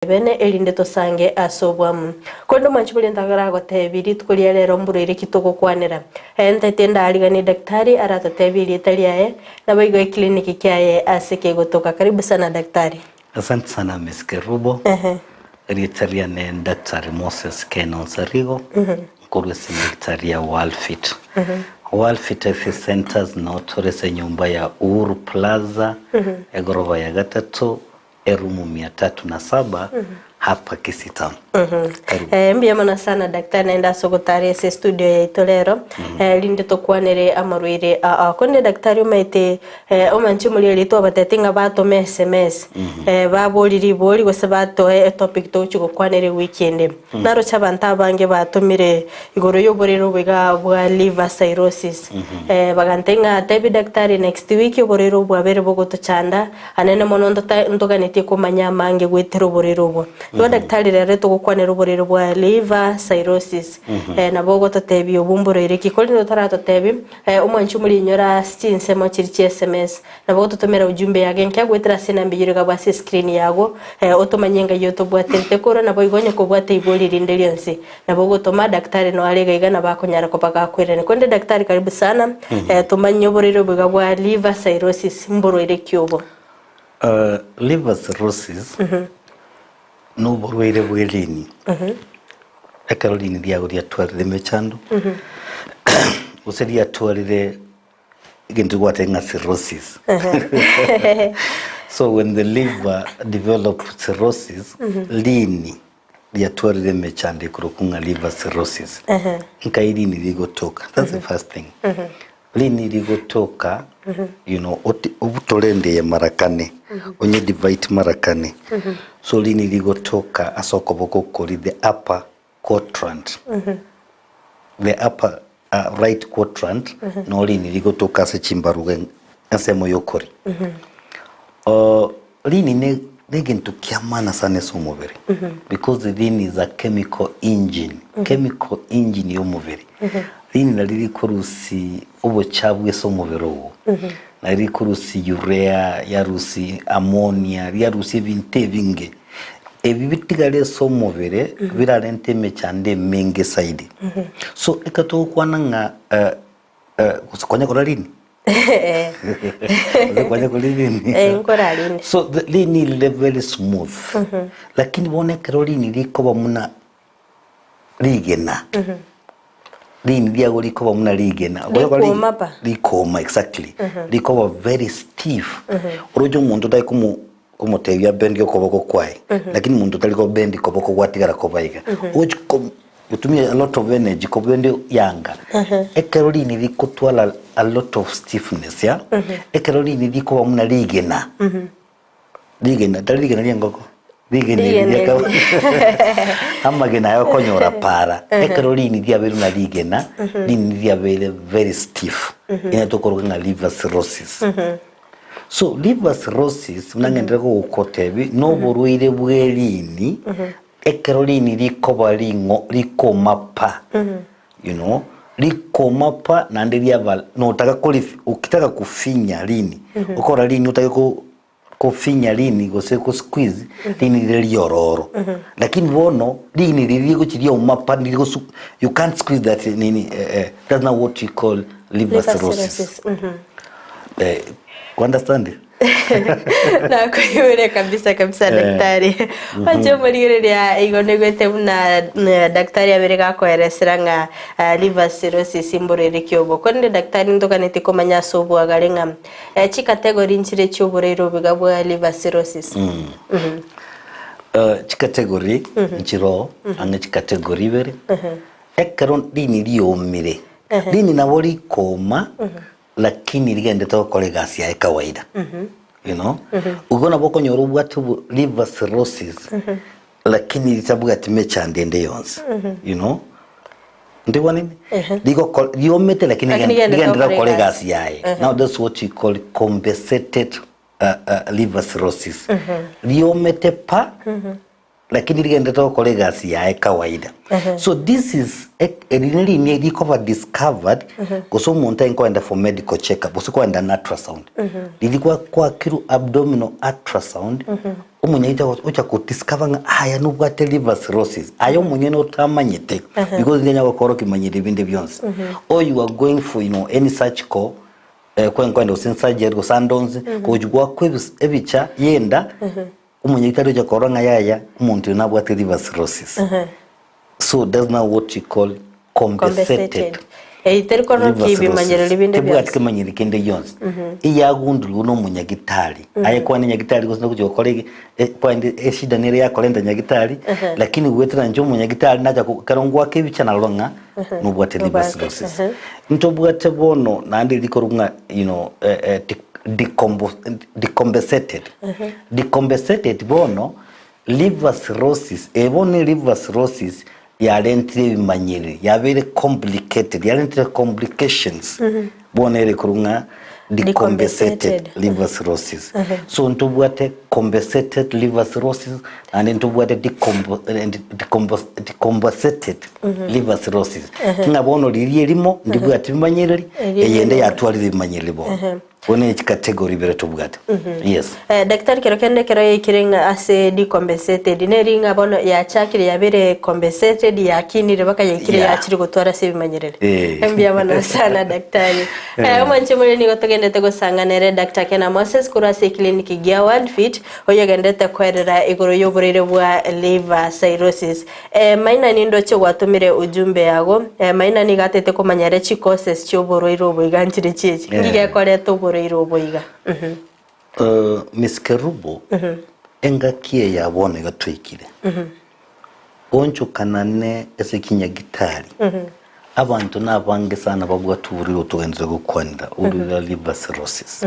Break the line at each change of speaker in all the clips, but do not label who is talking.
bene elinde to sange asobwamu kondo manchibuli ndagara gotebiri tukulia lero mburu kitoko kwanera ente tenda aligani daktari arata tebiri taliae na baigo kliniki kyae asike gotoka. Karibu sana daktari.
Asante sana Miss Kerubo. Ritaria ne Daktari Moses Kenon Sarigo. Kurusi daktari ya Worldfit. Worldfit Health Centers na otorese nyumba ya Uhuru Plaza egoroba ya gatatu erumu 307 hapa Kisii town.
Mbiyamana sana daktari naenda sogotari ese studio ya itolero linde tokwanere amarwire konde daktari umaite omanchi muri lito batetinga bato SMS baboliri boli gose bato topic to chuko kwanere weekend naro chabanta bange batomire igoro yoborero bega bwa liver cirrhosis bagantenga tebi daktari next week yoborero bwa bere bogoto chanda anene monondo ndoganete komanya mange gwetero borero bo yo daktari rero tokwanere borero bwa liver cirrhosis na bogo totebi obumburo ireki kolino tarato tebi umwanchu muri nyora stinse mo chirichi SMS na bogo totomera ujumbe yage nkyagwetera sina mbiyiro gaba screen yago otomanyenga yoto bwatete koro na boigonye ko bwate iboli rindelionse na bogo toma daktari no alega igana bakonyara ko baka kwirene konde daktari karibu sana tomanyo borero bwa liver cirrhosis mburo ireki obo
liver cirrhosis no borwere bwelini Caroline diagoria twarire mechando useria twarire gintu gwatenga cirrhosis so when the liver develops cirrhosis lini dia twarire mechande kurokunga liver cirrhosis nkairi ni ligotoka. That's the first thing. Lini ligotoka you know ubutolende ya marakane onye divide marakane so lini ligotoka asokoboko kori the upper quadrant the upper right quadrant no lini ligotoka se chimbaruge asemo yokori lini negintu kyamana sana somubiri because lini is a chemical engine yomubiri lini naliri kurusi ubochabwe somubiro na liri kurusi urea yarusi ammonia yarusi binte binge ebi bitigale somubire birarente mechande menge side so ekato kwananga kusokonya kola lini konya kola lini
nkora lini
so the lini level smooth lakini bone Caroline liko bamuna ligena lini diago liko bamuna ligena likoma exactly liko very stiff orojo muntu dai kumutebya bendi okoboko kwae lakini muntu taliko bendi koboko gwatigara kobaiga ujko utumia a lot of energy ko bendi yanga Caroline likotwala a lot of stiffness ya Caroline liko bamuna ligena ligena lyangoko ligena amagena yakonyora para Caroline dia beru na ligena lini dia very stiff inatokoroga liver cirrhosis so liver cirrhosis unangendera ko ukotebi no borwire bwelini Caroline likomapa you know likomapa nandelia no taka ukitaka kufinya lini ukora lini utaka kufinya lini gose ko squeeze lini liliororo lakini wono lini liliko chilia umapa liliko you can't squeeze that nini that's not what you call liver cirrhosis. Understand?
Na kuiwere kabisa daktari wacho muri ya igone gwete na daktari abereka ko eresranga liver cirrhosis imborere kyobo konde daktari ndokanete komanya sobo agarenga chi category nchire choborero bigabwa liver cirrhosis
chi category nchiro anga chi category bere ekron dini liomire dini na wori koma lakini ligende to kolegasi ya kawaida you know ugona boko nyoro bwatu liver cirrhosis lakini litabuga timecha ndende yonse you know ndiwa nini liko liomete lakini ligende to kolegasi yae now that's what you call compensated liver cirrhosis liomete pa lakini ligende to kolegasi ya kawaida. So this is really nearly discovered kuso monta inkwenda for medical checkup usikwenda ultrasound. Lilikuwa kwa kiru abdominal ultrasound umunyita ucha ku discover aya nubwate liver cirrhosis ayo munyene utamanyite because ngenya bakoro kimanyire binde byonse. Or you are going for any surgical kwenda usinsurgery usandonze kujugwa kwebicha yenda umunyita uja koranga yaya umuntu nabwate liver cirrhosis. So that's not what you call compensated.
Teriko no kibi manyere libinde
byose. Tebwatike manyere kende yonse. Iyagundulu no munyagitari. Ayekwa ni nyagitari gusino kujo kolege point eshida nere yakolenda nyagitari lakini wetra njo munyagitari naja karongwa kebicha na longa no bwate liver cirrhosis. Nto bwate bono nandi likorunga decompensated. Decompensated bono liver cirrhosis ebone liver cirrhosis yalentre bimanyere yabere complicated yalentre complications bonere kurunga decompensated liver cirrhosis. So ntubwate compensated liver cirrhosis and ntubwate decompensated liver cirrhosis. Ngabono liriye limo ndibwate bimanyere eyende yatwali bimanyere bo. One each category bere tubwate. Yes.
Daktari kerokende kero yikiringa ase decompensated neringa bono ya chakire yabere compensated yakinire baka yikire yakiri gutwara se bimanyerere. Mbya bana sana daktari. Umanche muri ni gotogendete gosanganere Dr. Kena Moses kurase clinic gya Worldfit oyegendete kwerera igoro yoborere bwa liver cirrhosis. Maina nindo cyo gwatumire ujumbe yago maina ni gatete komanyare chi causes cyo boroiro bwiganjire chichi ngige kore to boroiro boiga.
Miss Kerubo enga kie yabone gatwikire oncho kanane esekinya gitari abantu nabange sana babwa tuburiro tugenze gukwanda urira liver cirrhosis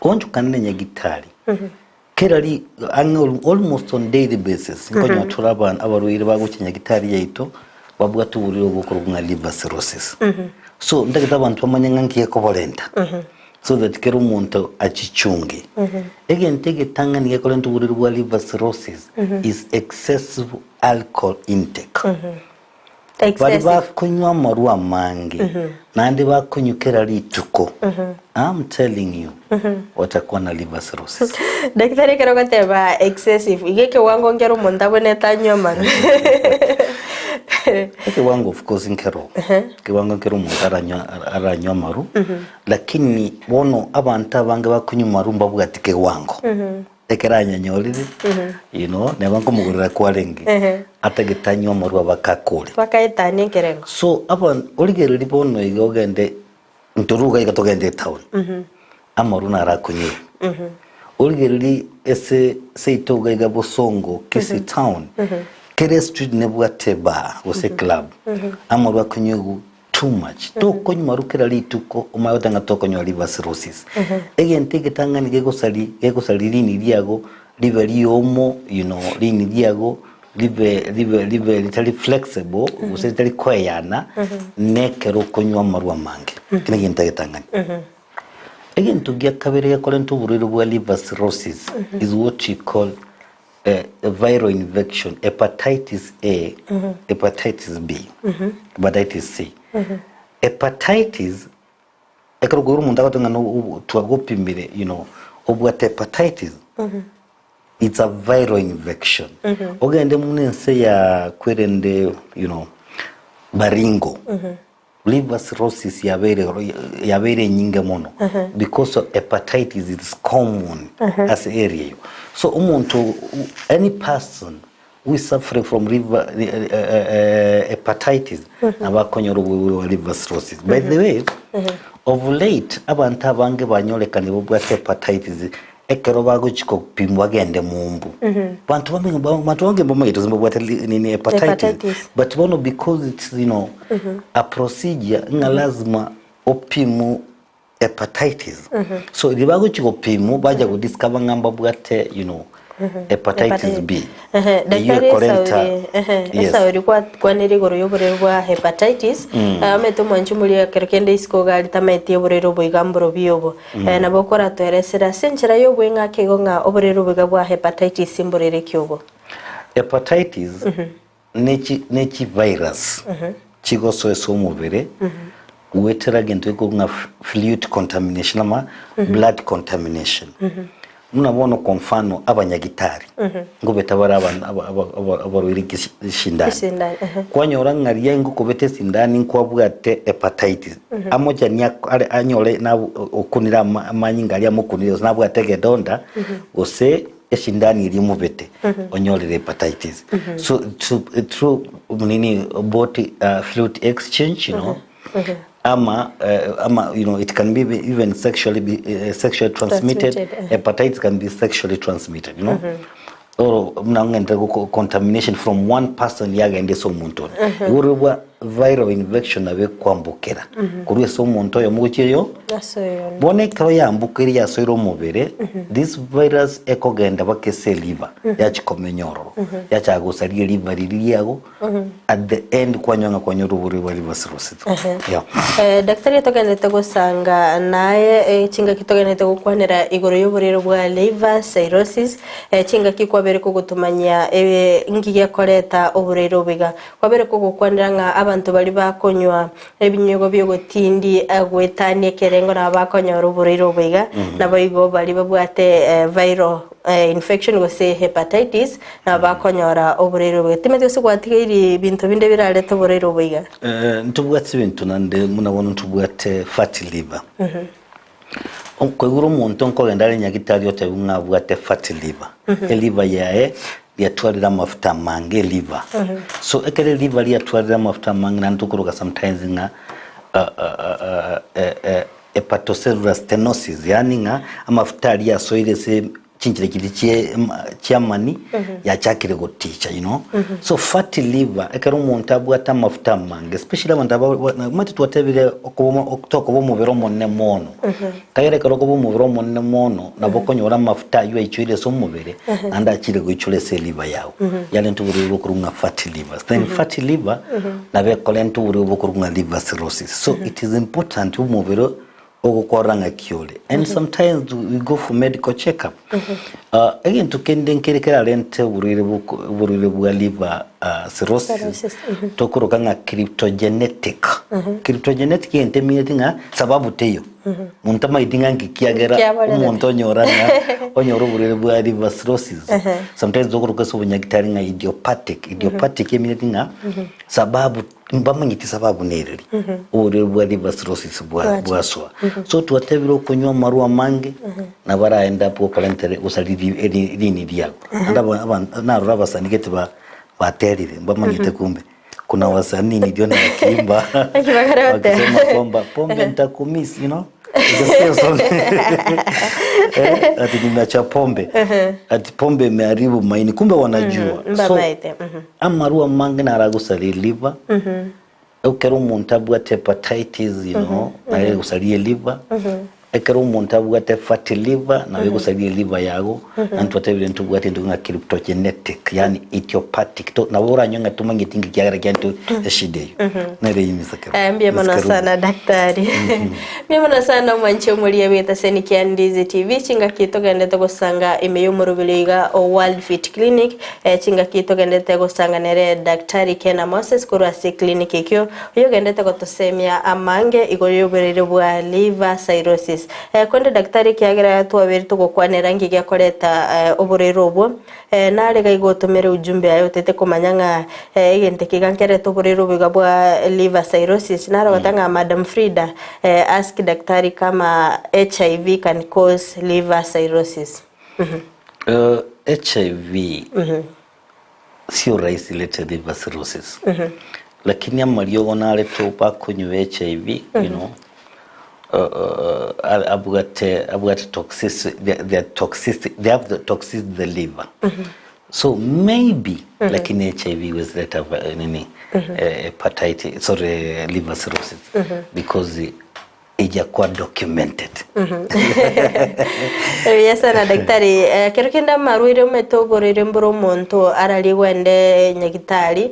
oncho kanane nya gitari kerali almost on daily basis ngonya turaban abaruire bagukinya gitari yaito babwa tuburiro gukurunga liver cirrhosis. So ndagita abantu bamanyanga ngiye ko bolenda so that kero umuntu achichunge. Again tege tanga niye ko lento buriro bwa liver cirrhosis is excessive alcohol intake. Bari bakunywa maruwa mangi nandi bakunyukera lituko. I'm telling you watakuwa na liver cirrhosis.
Daktari kero gateba excessive igeke wango ngero umuntu abone tanywa maru.
Kiwango of course nkero kiwango nkero umuntu aranywa maru lakini bono abantu abange bakunywa maru mbavuga ati kiwango ekeranya nyolire nebanko mugurira kwarengi atagitanywa maru abakakure
bakaitanye kerengo. So
aban oligero libono igogende nturuga igatogende town amaru narakunye oligero li ese seitoga igabosongo Kisii town kere street nebwateba wose club amaru akunyu too much to konyu marukera lituko umayotanga to konyu liver cirrhosis again take tangani gego sali lini liago liver liomo lini liago liver litali flexible wose litali kwayana nekero konyu amaru amange kinege take tangani again to get kabere yakole ntuburiro bwa liver cirrhosis is what you call a viral infection, hepatitis A, hepatitis B, hepatitis C. Hepatitis, ekroguru munda katonga no tuagopimbire, obwate hepatitis. It's a viral infection. Ogende munense ya kwerende, baringo. Liver cirrhosis yabere nyinge mono because of hepatitis is common as area. So any person who is suffering from hepatitis abakonyoro liver cirrhosis. By the way, of late abantu abange banyolekane bwa hepatitis ekero baguchiko pimwa gende mumbu bantu bange bamwe bwate ni hepatitis but bono because it's a procedure lazima opimu hepatitis so libaguchiko pimu baja ku discover ngamba bwate hepatitis B.
Esa ulikuwa kwa nirigoro yoborerwa hepatitis ameto mwanchu muri kerekende iskoga litamete yoborero boigamboro biobo nabo kora tweresera senchera yobo nga kego nga oborero bwa hepatitis simborere kyobo.
hepatitis nechi virus chigoso esomubere wetera gento ko fluid contamination ama blood contamination muna kwa mfano abanyagitari ngo betabara abarwiri shindani kwanyora ngariya ngo kubete sindani nko bwate hepatitis amoja nya anyole na okunira amanyi ngariya mukunira na bwate gedonda ose eshindani iri mubete onyolere hepatitis so through nini both fluid exchange, you know, ama you know, it can be even sexually transmitted. Hepatitis can be sexually transmitted, you know. Or contamination from one person yagende so muntu urubwa viral infection abe kwambukira kuri so muntu yo mugiyo bone karo yambukira yasoiro mubere this virus ekogenda bakese liver yakikomenyoro yachagusarie liver liliago at the end kwanyanga kwanyoro bari basirose
daktari togende gusanga naye chinga kitogende gukwanira igoro y'uburiro bwa liver cirrhosis chinga kikwabere kugutumanya ngiye koreta uburiro biga kwabere kugukwanira nga abantu bari bakonywa ebinyogo byo gutindi agwetanie kerengo na bakonywa uburiro biga nabayigo bari babwate viral infection gose hepatitis na bakonyora uburiro biga timete sigwatigiri bintu binde birareta uburiro biga
ntubwatse bintu nande munabona ntubwate fatty liver kweguru muntu nkogenda nyagitari yote bwate fatty liver liver yae yatwarira mafuta mange liver so ekere liver yatwarira mafuta mange nantukuruka sometimes nga hepatocellular stenosis yani nga amafuta ali yasoire se chinchire kili chiamani ya chakire goticha, you know. So fatty liver ekero umuntu abwata mafuta mange especially abantu mati twatebire okutoko bo mubero monne mono kayere kero ko bo mubero monne mono nabokonyora mafuta yo ichwire so mubere anda chire go ichule se liver yawo yale ntuburi bokurunga fatty liver then fatty liver nabe kolento uri bokurunga liver cirrhosis. So it is important umubero ogukoranga kiole and sometimes we go for medical checkup again tukende nkerekera lente burire bwa liver cirrhosis tokuruka nga cryptogenetic cryptogenetic entemine nga sababu teyo muntu maidinga ngikiagera umuntu onyora burire bwa liver cirrhosis sometimes zokuruka so bunyagitari nga idiopathic emine nga sababu mbamanyiti sababu nereri uri bwa liver cirrhosis bwaswa so tuwatebiro kunywa marua mange na baraenda po parentere usalidi lini diago ndaba na raba sanigete baterire mbamanyite kumbe kuna wasanii ndio na kimba wakisema kwamba pombe nitakumiss, you know. Ati ninacha pombe ati pombe imeharibu maini kumbe wanajua so amarua mange na ragusali liver ukero umuntu abwate hepatitis, you know, na gusali liver ekero umuntu abwate fatty liver na gusali liver yago antu atebire ntubwate ndunga cryptogenetic yani idiopathic to na bora nyonga tumangitingi kyagara kyantu eshideyo nere yimisaka
mbia mana sana daktari mbia mana sana mwanche muri yabeta seniki ya Ndizi TV chinga kitogende gusanga imeyo murubiliga o Worldfit clinic chinga kitogende gusanga nere daktari Kena Moses kurasi clinic ikyo yogende gotosemia amange igoyo berere bwa liver cirrhosis konde daktari kiagira twabiri tugokwanera ngiye koreta uburiro bwo nare gaigotomere ujumbe ayo tete komanyanga igente kigankere tuburiro bigabwa liver cirrhosis naro watanga Madam Frida ask daktari kama HIV can cause liver cirrhosis.
HIV sio rahisi lete liver cirrhosis lakini amaliogo nale topa kunywa HIV, you know. Abugate toxicity, they have the toxicity the liver. So maybe like in HIV was later hepatitis, sorry, liver cirrhosis because ijakuwa documented.
Yes, na daktari kirikenda maruire umetogorire mboro monto arali wende nyagitari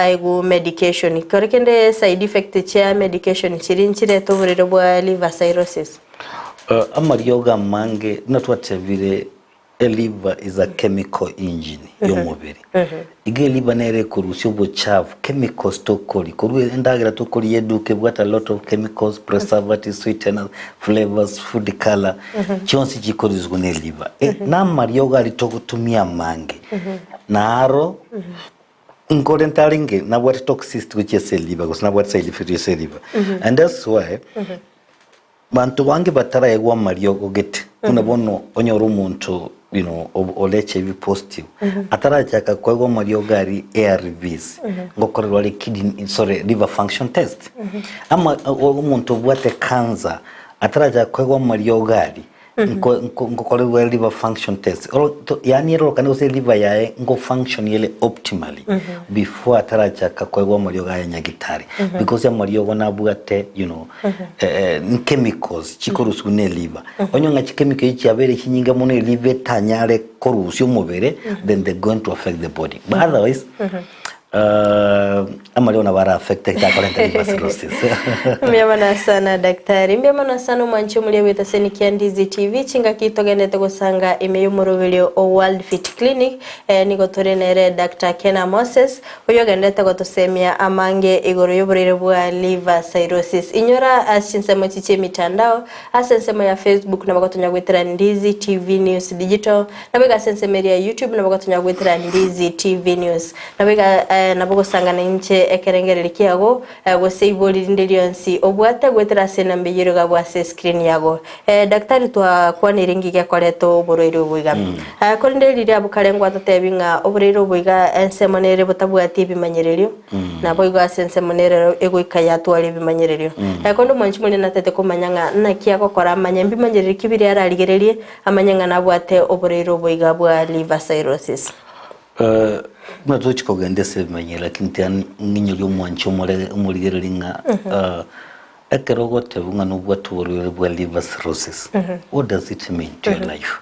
ego medication kirikende side effect cha medication chirinchire togorire bwa liver cirrhosis
amarioga mange natwatevire a liver is a chemical engine y'omubiri. Ige liver nere kurusya obuchafu chemicals tokoli kurwe endagira tokoli yeduke bwata a lot of chemicals, preservatives, sweeteners, flavors, food color chonsi chikorizwa ne liver. Na Mario gali tokutumia mange naro nkore ntaringe na what toxicity which is liver because na what side effects liver. And that's why bantu wange batara yegwa Mario gogete unabono onyoro umuntu oleche HIV positive atarachaka kwego Mario gari ARVs ngokorerwa liver function test ama umuntu bwate cancer ataraja kwego Mario gari ngokorerwa liver function test yani ro kana use liver yae ngo function yele optimally before atarachaka kwego Mario gari nyagitari because ya Mario gona bwate chemicals chikorusu ne liver onyonga chemical ichi abere chinyinga muno liver tanyare korusyo mubere then they're going to affect the body but otherwise amaliona bara affected ka liver cirrhosis.
Mbiyamana sana daktari, mbiyamana sana mwancho mulia wita seni Ndizi TV chinga kitogenete gusanga imeyo murubili o Worldfit Clinic niko turenere Dr. Kena Moses uyo gendete gotusemia amange igoro yoburire bwa liver cirrhosis inyora asinsemo chiche mitandao asensemo ya Facebook na bagotonya gwitira Ndizi TV News Digital na bega sensemo ya YouTube na bagotonya gwitira Ndizi TV News na bega nabugo sangana inche ekerengere kiago goseiboliri ndelionsi obwate gwetera sena mbeyiruga bwa screen yago daktari twa kwaniringi gyakoreto oborero obuiga korindeliri abukarengwa tatebinga oborero obuiga ensemonere butabwati bimanyererio nabo iga sensemonere egoikaya twali bimanyererio kondo mwanchimule natete komanyanga na kiago kora amanyambi manyereri kibiri araligererie amanyanga nabwate oborero obuiga bwa liver cirrhosis.
Na tochiko gendese manyela lakini tiani nginyuli mwancho umuligerelinga ekerogote bunga nubwatu wori bwa liver cirrhosis. What does it mean to your life?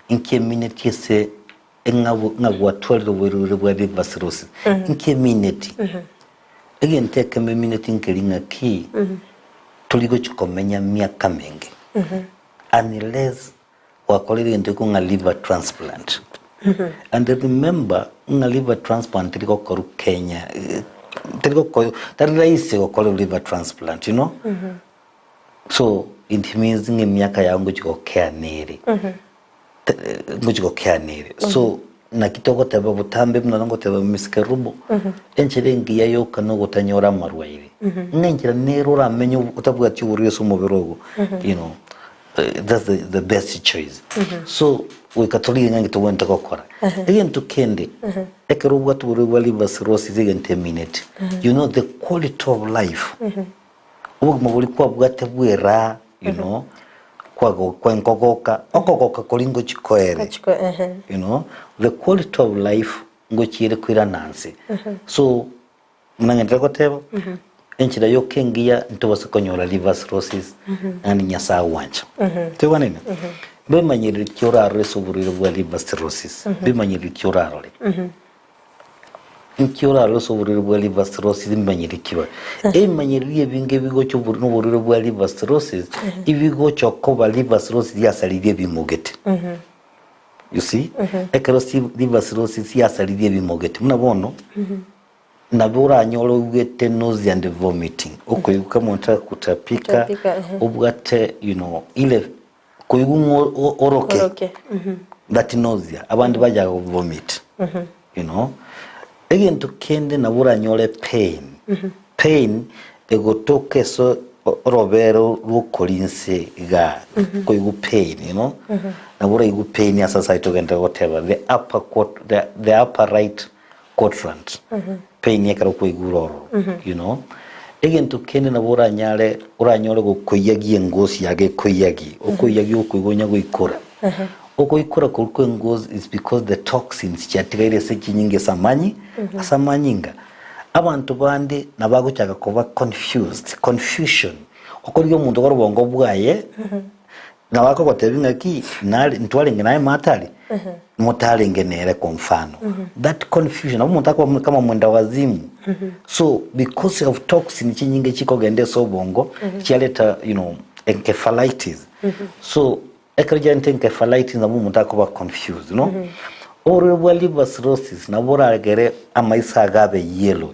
Inke minute yese ngabwatu wori bwa liver cirrhosis. Inke minute. Again take me minute inkelinga ki tuligo chikomenya miaka mingi. Unless wakolele ndiko nga liver transplant. And remember nga liver transplant tiliko koru Kenya tiliko koyo tariraise ko liver transplant so it means nge miaka yangu chiko care nere ngujiko care nere so na kitoko teba butambe mnango teba miskerubo enchere ngiya yo kanogo tanyora marwaire ngenjira nero ramenyo utabwa cyuriyo sumobirogo that's the best choice. So we katoli nyangi to went to kokora again to kende ekeruwa to liver cirrhosis again 10 minutes the quality of life ubugumabuli kwa bwate bwera kwa nkokoka okokoka kolingo chikoere the quality of life ngochire kwira nansi so mnangenda koteba enchira yo kengia ntobase konyola liver cirrhosis and nyasa wancha tewa nene be manyiri kyoraro soburiro bwa liver cirrhosis be manyiri kyoraro nkyoraro soburiro bwa liver cirrhosis manyiri kiwa manyiri ebinge bigo cyo buriro bwa liver cirrhosis ibigo cyo koba liver cirrhosis yasaliriye bimugete you see ekerosi liver cirrhosis yasaliriye bimugete munabono nabura nyolo ugete nausea and vomiting okoyuka monta kutapika ubwate ile koyugu oroke that nausea abandi bajya vomit again to kende nabura nyole pain egotoke so robero rukolinse ga koyugu pain nabura yugu pain ya sasa itogenda whatever the upper right quadrant pain yakaro koiguroro again to kene na bora nyale uranyole go koyagi ngosi yage koyagi okoyagi okoigonya go ikora okoikora ko ngozi is because the toxins cyatigere se kinyinge samanyinga abantu bandi nabago cyaka kuba confusion okoryo muntu gorubongo bwaye nabako gotebinga ki nali ntwalinge naye matali mutalinge nere kwa mfano that confusion umuntu akwa kama mwenda wazimu so because of toxin chinyinge chiko gende so bongo cyaleta encephalitis so ekarja encephalitis na mumuntu akoba confused no or liver cirrhosis na boragere amaisa agabe yellow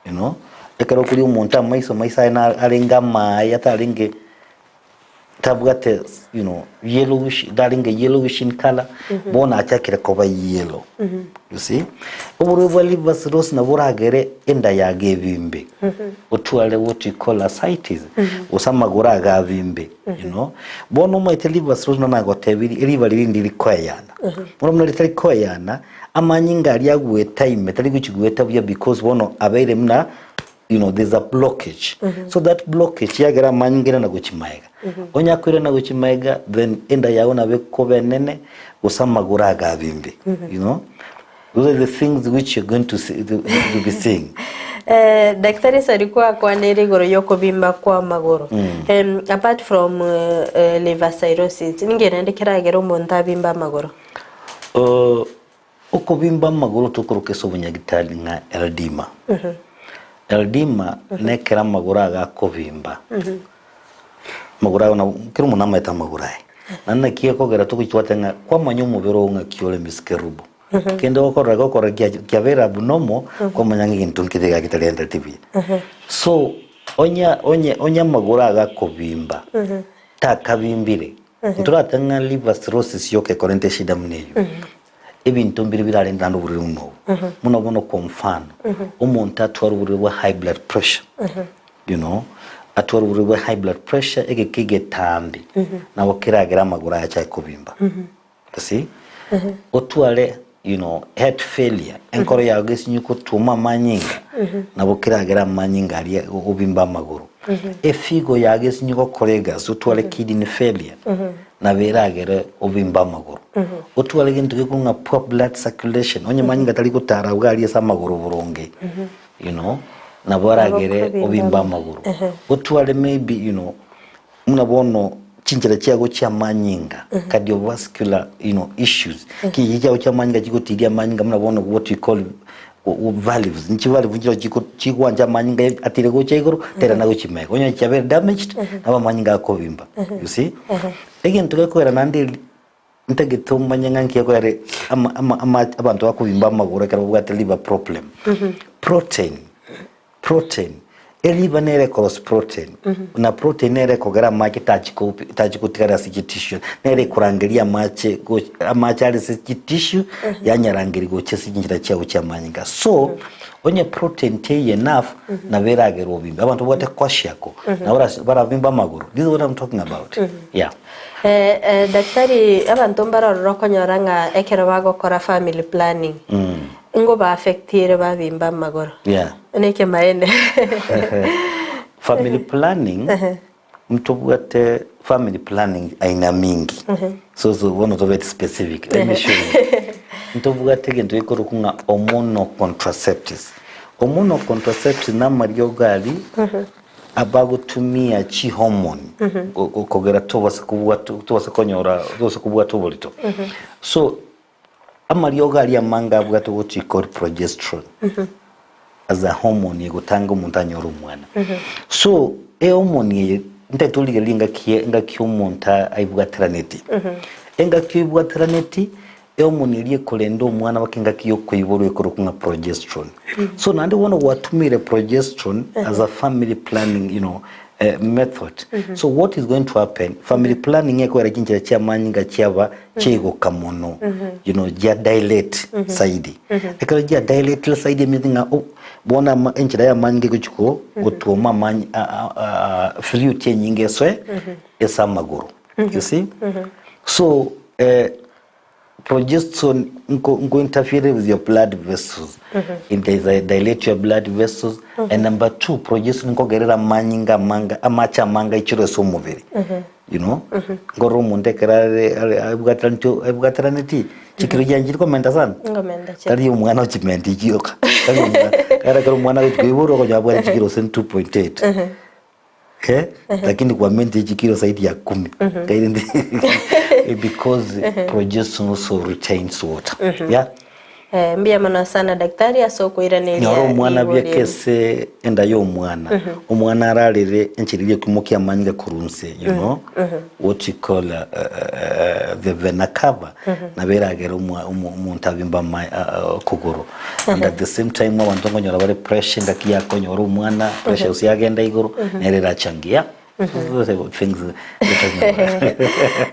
you know ekaro kuri umuntu amaisa na arenga maya taringe tabugate you know yellowish daringe yellowish in color bona achakira koba yellow you see oburu liver cirrhosis na boragere enda yage bimbe otwale what you call ascites usamagura agavimbe you know bono maite liver cirrhosis na nagotebiri liver lindi likwayana muno litari kwayana amanyinga ali agwe time tari guchigweta bya because bono abere mna you know there's a blockage so that blockage yagera manyingira na guchimaiga onya kwira na guchimaiga then enda yaona bekobe nene usamagura agavimbe you know those are the things which you're going to see, to be seeing.
Daktari sarikuwa kwa neri goro yoko bimba kwa magoro. Apart from liver cirrhosis, ningene ndekera agero monta bimba magoro.
Uko bimba magoro tukuruke sobunyagitali nga eldima. Eldima nekera magoro aga kobimba. Magoro na kirumu nama eta magoro. Nana kieko gara tukuchwatenga kwa manyo mubero nga kiole miskerubo. Kendo okora kia vera bunomo kwa manyangi kintunkitega kitalienda TV. So onya magura aga kobimba. Ta kabimbire. Nturatanga liver cirrhosis yoke korente shida mneyo. Ebintu mbiri birale ndando buri runo. Muno bono konfan. Umuntu atwara buri high blood pressure. You know, atwara buri high blood pressure ege kige tambi. Na wakiragira magura ya chai kobimba. See? Otwale you know heart failure enkoro ya gesi nyuko tuma manyinga na bukiragira manyinga ali obimba maguru efigo ya gesi nyuko kolega so twale kidney failure na beragere obimba maguru otwale gintu kunga poor blood circulation onye manyinga tali kutara ugali esa maguru buronge you know na boragere obimba maguru otwale maybe you know munabono chinjira chiago chia manyinga cardiovascular you know issues kijija chia manyinga chikotiria manyinga mnabona what we call valves nchi valve njiro chikwanja manyinga atire go chegoro tera nago chimeka onyo chabe damaged aba manyinga akobimba you see again tukakwera nandi ntagito manyanga nkiako yare ama abantu akobimba magoro kara bwate liver problem protein eliva nere cross protein na protein nere kogera mache tachiko tikara siki tissue nere kurangeria mache ali siki tissue yanyarangiri go chesi njira chao cha manyinga so onye protein te enough na verage robimba abantu bote kwashako na bara vimba maguru this is what I'm talking about yeah
daktari abantu bararora konyoranga ekero bagokora family planning ngo ba affectire ba bimba magoro
yeah
neke maende
family planning mtu bwate family planning aina mingi so one of the very specific let me show you mtu bwate gento ikoro kunga hormonal contraceptives na mario gali abagutumia chi hormone kogera tobasa konyora tobasa kubwa tobolito so amario gali amanga bwato what you call progesterone as a hormone yegutanga umuntu anyora umwana so hormone ntatuli linga kiyo umuntu aibwatraneti enga kibwatraneti hormone iliye kolendo umwana bakinga kiyo kuyiboro ekorokunga progesterone so nandi wona watumire progesterone as a family planning you know method so what is going to happen family planning yako yarakinjira cha manyinga cyaba chego kamono you know ja dilate side ekara ja dilate side meaning bona enjira ya manyinga kuchiko otoma many fluid nyinge so esa maguru you see so progesterone go interfere with your blood vessels dilate your blood vessels and number 2 progesterone go gerera manyinga manga amacha manga ichiro so mubiri you know ngoro munde kerare abugataraniti chikiro janjiri komenda sana ngomenda tari umwana uchimenti ikiyoka kara karo mwana wiburo ko jabwa chikiro 2.8 lakini kwa mente chikiro zaidi ya 10 kaindi because progesterone also retains water yeah
mbia mana sana daktari asoko iraneli
nyoro mwana bya kese enda yo mwana umwana ararire enchiriye kumukia manyga kurunse you know what you call the vena cover na beragera umuntu abimba kuguru and at the same time abantu ngonyora bare pressure ndaki yako nyoro mwana pressure usiyagenda iguru nerera changia things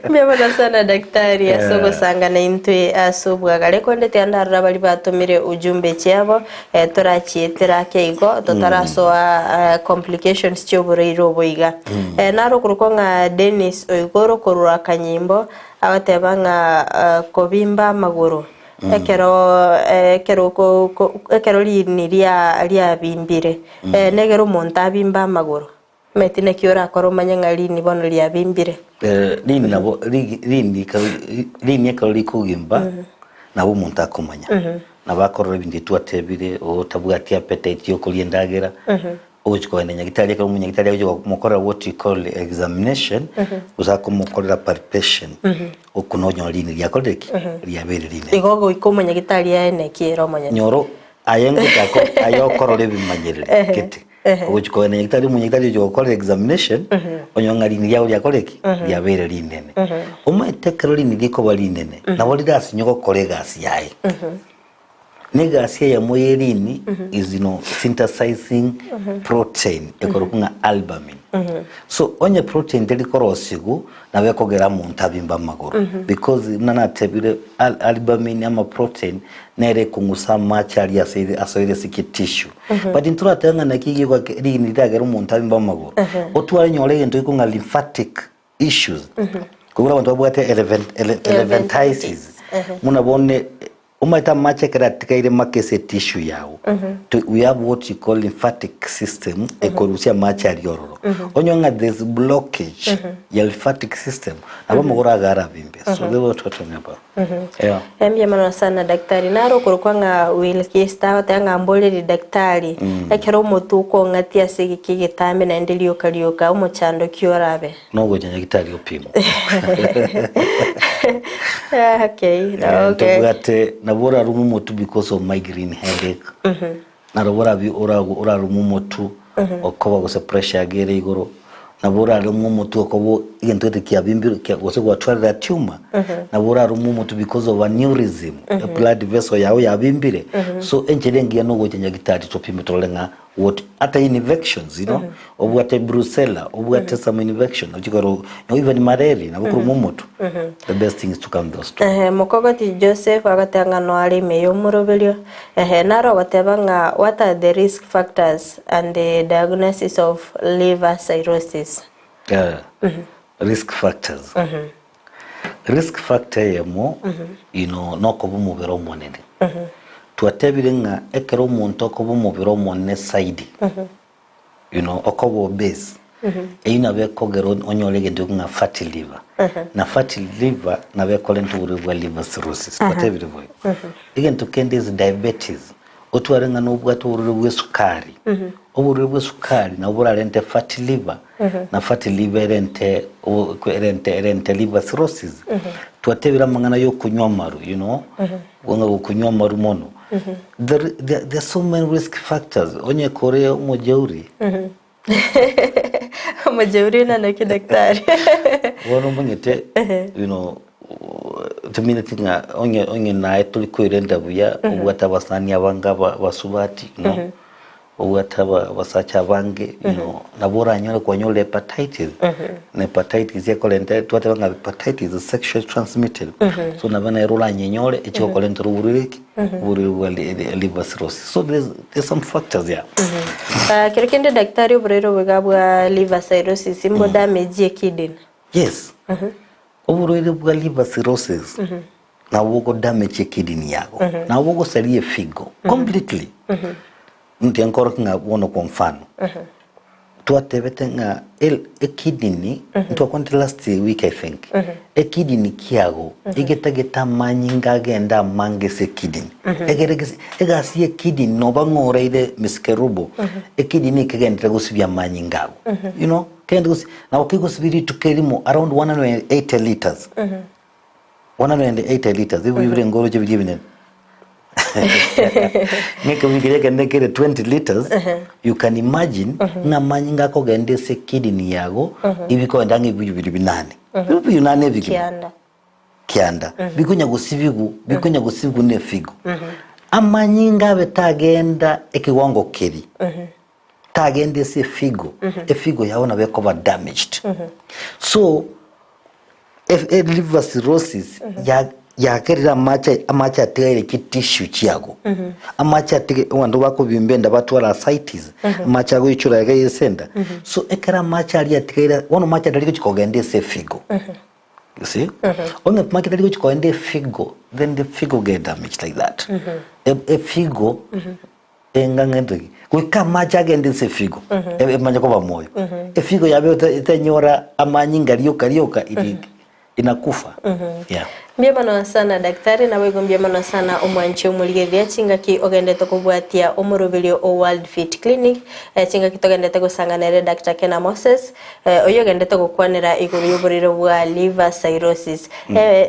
mbona sana daktari asoko sangana intwe asobwa gale konde tyandarra bali batumire ujumbe cyabo turachietera keigo totaraso complications cyobureiro boiga naro kuruko nga Dennis oigoro korura kanyimbo abatebanga kobimba maguru ekero lia bimbire negero monta bimba maguru metine kiora koromanya ngalini bono lia bimbire
lini nabo lini ekali kugimba nabo muntu akomanya nabakorora bindi twatebire o tabwati appetite yokulia ndagera ochiko ene nyagitali ko munyagitali yo mukora what you call examination uzakomukorera palpation okunonyo lini lya kodeki lya bere lini
igogo ikomo nyagitali ene kiero manya
nyoro ayengo tako ayokorore bimanyerere kete ochiko ene nyagitali munyagitali yo gukora examination onyonga lini lya lya kodeki lya bere linene umetekero lini liko balinene nabo ligasi nyoko kolegasi yae negasi ya moyerini is synthesizing protein ekorokunga albumin so onye protein delikorossigu nawe kogera muntu abimba maguru because nana tebire albumin ama protein nere kungusa machari asoire siki tissue but intura tanga nakigi kwa lini dagera muntu abimba maguru otwale nyole ento ikunga lymphatic issues kugura abantu babwate elephantiasis munabone umaita mache keratika ile makese tissue yao we have what you call lymphatic system ekorusia mache aliororo onyonga there's blockage ya lymphatic system aba mugora gara bimbe so they were talking about
embia mana sana daktari naro kurukwanga will kista tanga mbole daktari ekero mutuko ngatia sigi gitambe na endelio kalioka umuchando kiorabe
no goja daktari opimo
okay
tugate nabora rumu motu because of migraine headache narobora bi ora rumu motu okoba gose pressure agere igoro nabora rumu motu okobo igentwete kia bimbiro kia gose kwa twala tumor nabora rumu motu because of aneurysm a blood vessel yawo ya bimbire so enjelengi no goja gitari topime tolenga what at infections you know of what a brucella of what some infection ojikoro no even malaria na bukuru mumoto the best thing is to come those two
mokogoti Joseph agatanga no ali meyo murobelio naro watebanga what are the risk factors and the diagnosis of liver cirrhosis
risk factors risk factor yemo you know noko bumubero monene tuatebirenga ekero muntu okobo mubiro monne side you know okobo base eina be kogero onyolege ndugunga fatty liver na fatty liver na be kolento uribwa liver cirrhosis whatever again to candies diabetes otwarenga no bwato uribwa sukari oburibwa sukari na oburalente fatty liver na fatty liver erente liver cirrhosis tuatebira mangana yo kunywa maru you know wonga kunywa maru mono there are so many risk factors onye korea mojeuri
mojeuri na naki daktari
wono mungete you know tumine tinga onye na etuliko irenda buya ubwata basani abanga basubati you know ubwata basacha bange you know nabora nyole kwa nyole hepatitis na hepatitis yakolente twate banga hepatitis is sexually transmitted so nabana erola nyonyole echiko kolente rubuririki liver cirrhosis so there's some factors there
kirekende daktari obrero bwagabwa liver cirrhosis imbo damage ya kidney
yes obrero bwa liver cirrhosis na wogo damage ya kidney yako na wogo salie figo completely nti ankoro kinga wono kwa mfano tuatebete nga kidney nto kwante last week I think kidney kiago igetageta manyinga genda mangese kidney egasi kidney no bangora ide miskerubo kidney kagenda gusibya manyinga you know kenda na ukigosibiri tukelimo around 180 liters 180 liters ibu ngoro je bijibine ngeke wingireke nekere 20 liters you can imagine na manyinga ko gende se kidney yago ibiko ndange bibiri binane bibi nane bigi kianda bikunya gusibigu ne figo amanyinga betagenda ekiwango keri tagende se figo figo yaona beko ba damaged so if liver cirrhosis yakerera amacha tere ki tissue chiago amacha tere wandu bako bimbenda batwala ascites amacha go ichura ga yesenda so ekera amacha ali atirera wono amacha dali kugende se figo you see onge amacha dali kugende figo then the figo get damaged like that a figo engangende kwika amacha gende se figo manja ko bamoyo figo yabe itanyora amanyinga ryoka inakufa yeah.
Mbiamano sana daktari na wego mbiamano sana omwanche umuligeria chingaki ogendete kubwatia omurubirio o Worldfit clinic chingaki togendete gusanganere Dr. Kena Moses oyo gendete gukwanira iguru y'uburiro bwa liver cirrhosis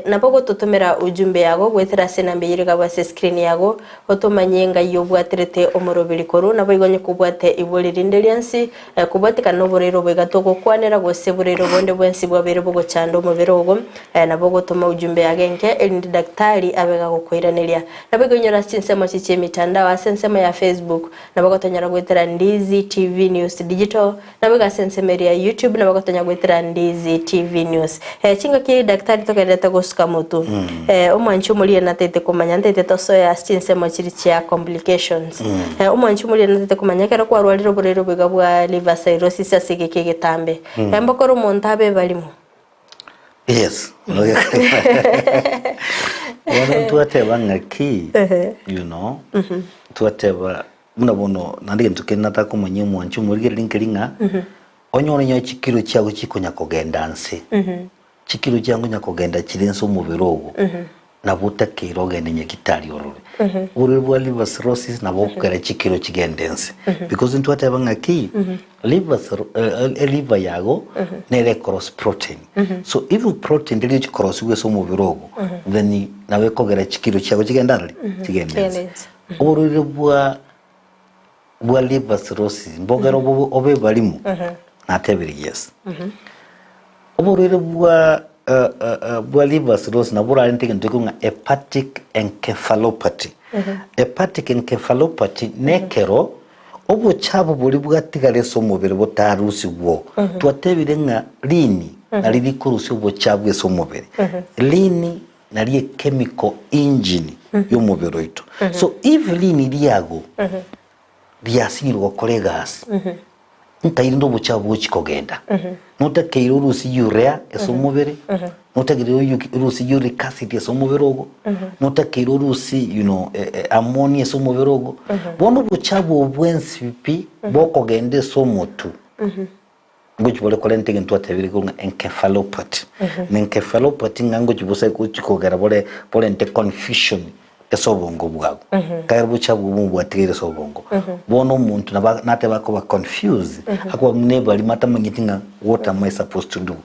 nabogo tutumira ujumbe yago gwethera sina mbiyiriga bwa screen yago otumanyenga yobwatirete omurubiri koru nabo igonye kubwate ibulirindelyansi kubwatika n'uburiro bwegato gukwanira gose buriro bonde bwensi bwabere bwo chando umubiro ogo nabogo tuma ujumbe yago genke elindi daktari abega gukwiraniria nabego nyora sinsemo chiche mitandao asensemo ya Facebook nabego tonyara gwetera Ndizi TV News Digital nabego sensemo ya YouTube nabego tonyara gwetera Ndizi TV News chinga ki daktari tokedeta gusuka mutu omwanchu muri na tete kumanya tete toso ya sinsemo chirichi ya complications omwanchu muri na tete kumanya kera kwa rwaliro burero bega bwa liver cirrhosis asigeke getambe mbokoro montabe balimo.
Yes. Wana tuateba ngaki, you know, tuateba munabono nandi ntukena ta kumanye mwanchu muri linkiringa onyone nyo chikiro cyago chikonya kogenda nse chikiro cyango nyakogenda kirenso mubirogo nabuta kirogende nyakitari orure uri bwa liver cirrhosis nabo kugera chikiro kigendense because ntuateba ngaki liver yago nere cross protein so if protein deli cross we so mubirogo then nawe kogera chikiro cyago kigendana kigendense uri bwa liver cirrhosis mbogero obe balimu natebiri yes uri bwa liver cirrhosis nabura antike ntukunga hepatic encephalopathy hepatic encephalopathy nekero obo chabo buri bwatigale so mubiri botarusi bwo twatebire nga lini naliri kurusi obo chabwe so mubiri lini naliye chemical engine yo mubiri oito so if lini liago liasirwa kolegas ntayirindo buchabo chikogenda notakiro urusi urea eso mubiri notakiro urusi uric acid eso mubiri ogo notakiro urusi you know ammonia eso mubiri ogo bono buchabo obwensipi bokogende so motu ngochi bole kolente ntu atebiri ko encephalopathy encephalopathy ngango chibose ko chikogera bole nte confusion eso bongo bwago kaya buchabo bumubwatirire so bongo bono umuntu nate bako confused akwa never limata manyitinga what am I supposed to do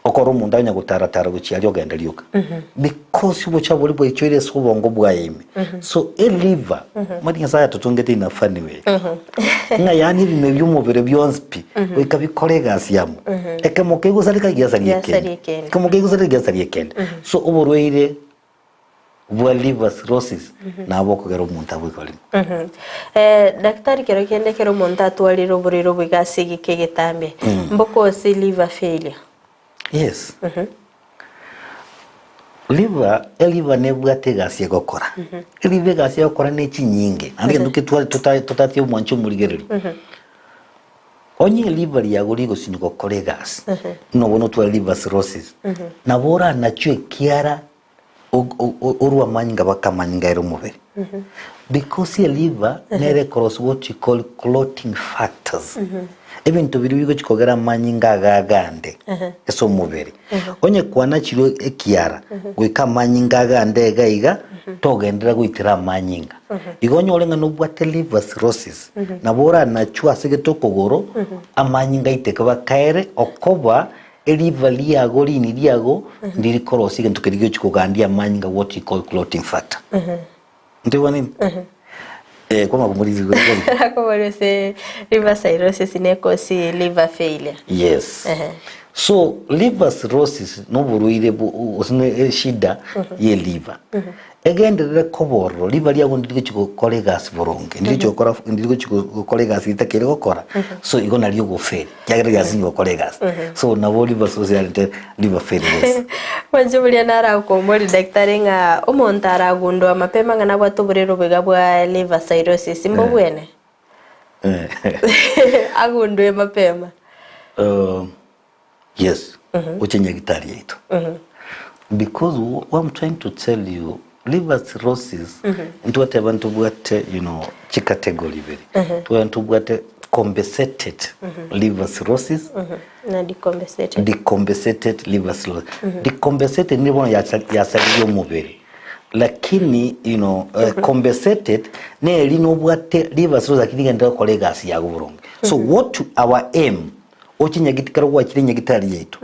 okoro umuntu anya gutaratara guchi ali ogenda liuka because buchabo libo ichwire so bongo bwayime so a liver mari saya tutungete ina funny way nga yani bime byumubere byonspi wikabikollegas yamu ekemokego salika gyasaliye kemokego salika gyasaliye so oborweire bwa liver cirrhosis nabo kugera umuntu abwikoli daktari kero kende kero umuntu atwaliro buriro bwigasigi kegetambe mboko si liver failure yes liver nebwate gasi gokora liver gasi gokora neki nyinge andi nduke tutati umwancho muligereri onye liver yago ligo siniko kolegas no bono twa liver cirrhosis nabora nachwe kiara urwa manyinga bakamanyinga ero mubiri because your liver nere cross what you call clotting factors ebintu biri bigo chikogera manyinga gagande eso mubiri onye kwana chiro ekiara gwika manyinga gande gaiga togendera gwitira manyinga igonyo olenga no bwate liver cirrhosis nabora nachwa sigeto kogoro amanyinga iteka bakaere okoba liver liago lini liago ndiri korosi gentu kirigyo chikogandia manyinga what you call clotting factor Ndio nini? Kwa makumbulizi kwa
kwa se liver cirrhosis ne kosi liver failure.
Yes. So liver cirrhosis no buruire usine shida ye liver. Again the koboro liver ya gondi chiko colleagues boronge ndiko chiko colleagues itakere gukora so igona ryo go fail yagere gasingo colleagues so na liver cirrhosis liver failure.
Wanjubulia nara ko muri daktari nga umuntu aragundwa mapema ngana bwatuburiro biga bwa liver cirrhosis mbobwene. Agundwe mapema.
Yes. Uchenye gitari yetu. Because what I'm trying to tell you, liver cirrhosis into what abantu bwate, you know, chi category very. To abantu bwate compensated liver cirrhosis.
Na decompensated.
Decompensated liver cirrhosis. Decompensated ni bona yasaliyo mubiri. Lakini, you know, compensated ne lino bwate liver cirrhosis akini ngenda colleagues ya guronge. So what our aim ochinya gitikaro kwa chirinya gitari yetu.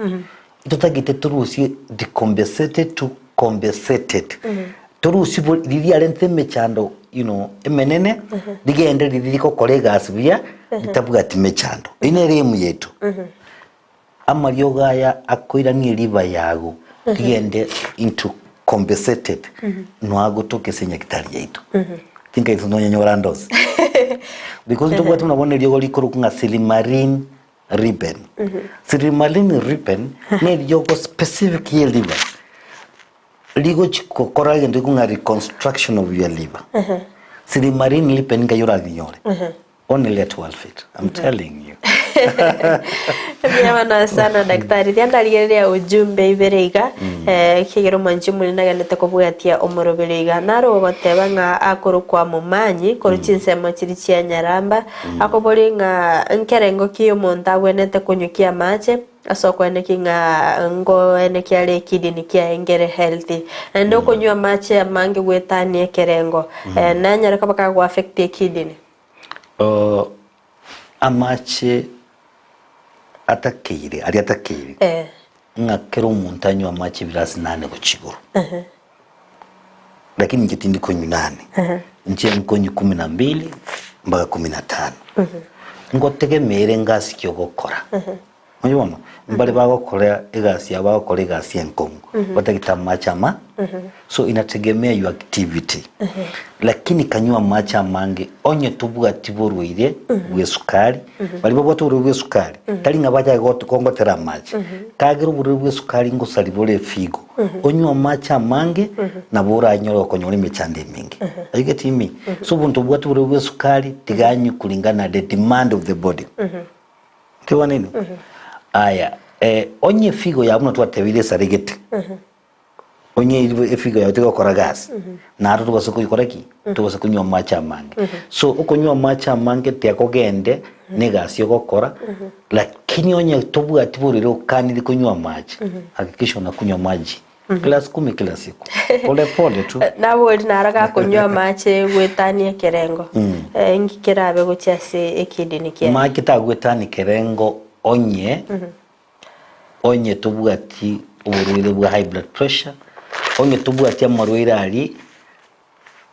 Tutagite turusi decompensated to compensated. Turusi lili alente mechando, you know, emenene digende liliko colleagues via ditabuga timechando. Ine remu yetu. Amaryo gaya akoira ni liver yago digende into compensated. Noago toke senya gitari yetu. Tinka itunonya nyorandos. Because tuwa tunabone liyo liko kunga silimarine ribbon. Silimarine ribbon ne liyo specific ye liver. Ligo chiko korage ndiku nga reconstruction of your liver. Silimarine ribbon nga yora dinyore. Only at Worldfit. I'm telling you.
Miyama sana daktari tianda ligerea ujumbe iberega kigero manjumuli naganete kubwatia omoroberiga naro bateba nga akoro kwa mumanyi koruchinse machiri cia Nyaramba akobori nga nkerengo kiyo monta wenete kunyukia mache asoko eneki nga ngo eneki ale kidini kia engere healthy ndo kunywa mache amange gwetani kerengo na nyara kabaka go affect kidini
amache atakeire ari atakeire ngakero umuntu anywa amache birasi 8 ku kiguru lakini ngitindi konyu 8 nje nkonyu 12 mpaka 15 ngotegemere ngasi kyo gukora muyibona mbale bagokora egasi yabakora egasi enkongo batagita machama so inategemea your activity lakini kanywa macha mange onye tubuga tiborwire bwe sukari bali boboto bwe sukari tali ngabaja goto kongotera macha kagira bwe sukari ngo salibole figo onywa macha mange na bora anyoro konyore mechande mingi you get me so buntu bwatu bwe sukari tiganyu kulingana the demand of the body tiwa nini aya onye figo ya buno twatebire sarigete onye figo ya utego kora gas na aro tubasoko ikoraki tubasoko nywa macha mange so ukonywa macha mange tekogende ne gas yo gukora lakini onye tobu atiburire ukaniri kunywa maji hakikisha unakunywa maji glass 10 kila siku pole pole tu
nabo naraga kunywa mache gwetanie kerengo ngikirabe gucyase ekidini kia
maji tagwetani kerengo onye tubwati uburwire bwa high blood pressure onye tubwati amarwire ari